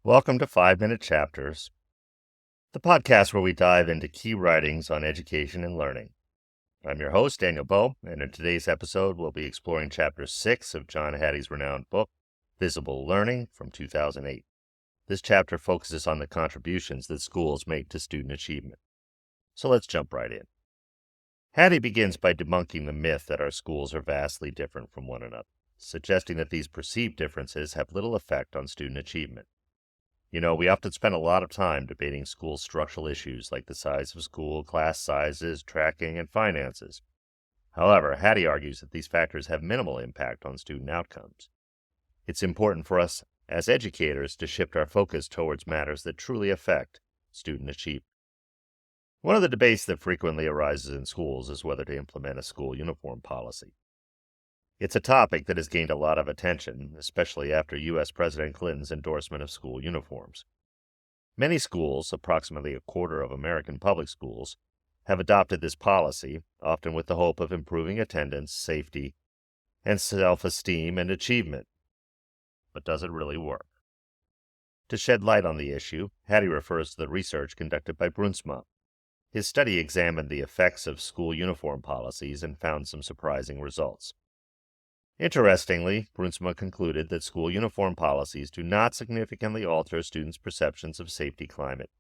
Welcome to 5 Minute Chapters, the podcast where we dive into key writings on education and learning. I'm your host, Daniel Bowe, and in today's episode, we'll be exploring Chapter 6 of John Hattie's renowned book, Visible Learning, from 2008. This chapter focuses on the contributions that schools make to student achievement. So let's jump right in. Hattie begins by debunking the myth that our schools are vastly different from one another, suggesting that these perceived differences have little effect on student achievement. We often spend a lot of time debating school structural issues like the size of school, class sizes, tracking, and finances. However, Hattie argues that these factors have minimal impact on student outcomes. It's important for us as educators to shift our focus towards matters that truly affect student achievement. One of the debates that frequently arises in schools is whether to implement a school uniform policy. It's a topic that has gained a lot of attention, especially after U.S. President Clinton's endorsement of school uniforms. Many schools, approximately a quarter of American public schools, have adopted this policy, often with the hope of improving attendance, safety, and self-esteem and achievement. But does it really work? To shed light on the issue, Hattie refers to the research conducted by Brunsma. His study examined the effects of school uniform policies and found some surprising results. Interestingly, Brunsma concluded that school uniform policies do not significantly alter students' perceptions of safety climate.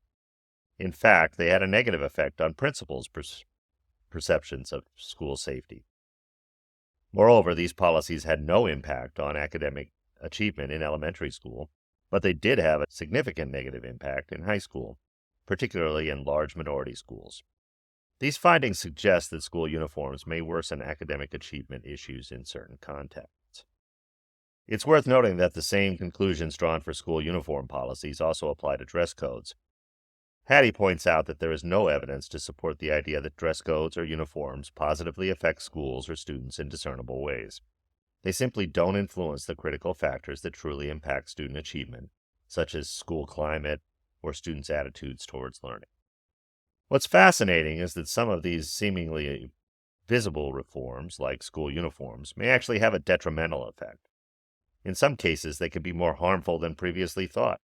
In fact, they had a negative effect on principals' perceptions of school safety. Moreover, these policies had no impact on academic achievement in elementary school, but they did have a significant negative impact in high school, particularly in large minority schools. These findings suggest that school uniforms may worsen academic achievement issues in certain contexts. It's worth noting that the same conclusions drawn for school uniform policies also apply to dress codes. Hattie points out that there is no evidence to support the idea that dress codes or uniforms positively affect schools or students in discernible ways. They simply don't influence the critical factors that truly impact student achievement, such as school climate or students' attitudes towards learning. What's fascinating is that some of these seemingly visible reforms, like school uniforms, may actually have a detrimental effect. In some cases, they can be more harmful than previously thought.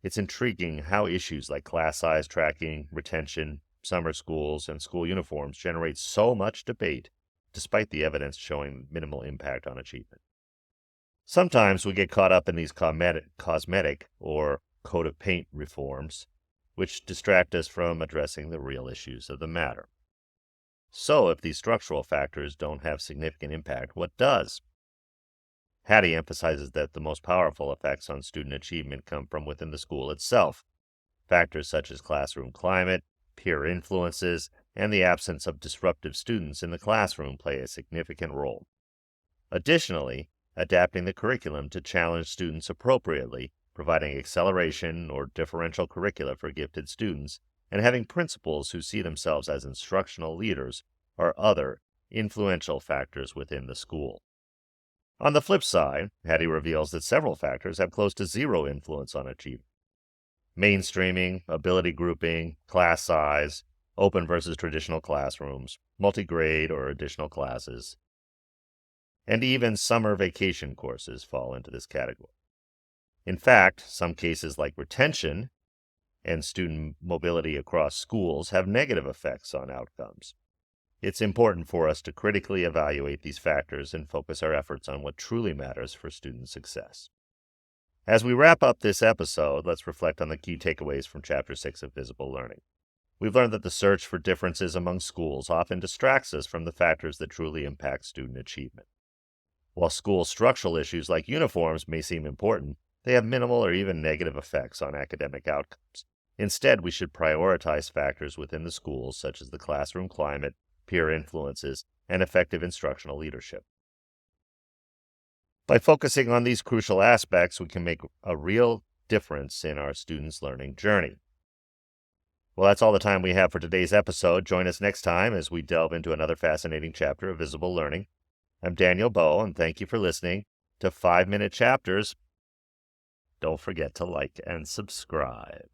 It's intriguing how issues like class size tracking, retention, summer schools, and school uniforms generate so much debate, despite the evidence showing minimal impact on achievement. Sometimes we get caught up in these cosmetic or coat of paint reforms, which distract us from addressing the real issues of the matter. So, if these structural factors don't have significant impact, what does? Hattie emphasizes that the most powerful effects on student achievement come from within the school itself. Factors such as classroom climate, peer influences, and the absence of disruptive students in the classroom play a significant role. Additionally, adapting the curriculum to challenge students appropriately, providing acceleration or differential curricula for gifted students, and having principals who see themselves as instructional leaders are other influential factors within the school. On the flip side, Hattie reveals that several factors have close to zero influence on achievement. Mainstreaming, ability grouping, class size, open versus traditional classrooms, multi-grade or additional classes, and even summer vacation courses fall into this category. In fact, some cases like retention and student mobility across schools have negative effects on outcomes. It's important for us to critically evaluate these factors and focus our efforts on what truly matters for student success. As we wrap up this episode, let's reflect on the key takeaways from Chapter 6 of Visible Learning. We've learned that the search for differences among schools often distracts us from the factors that truly impact student achievement. While school structural issues like uniforms may seem important, they have minimal or even negative effects on academic outcomes. Instead, we should prioritize factors within the schools such as the classroom climate, peer influences, and effective instructional leadership. By focusing on these crucial aspects, we can make a real difference in our students' learning journey. Well, that's all the time we have for today's episode. Join us next time as we delve into another fascinating chapter of Visible Learning. I'm Daniel Bowe, and thank you for listening to 5 Minute Chapters. Don't forget to like and subscribe.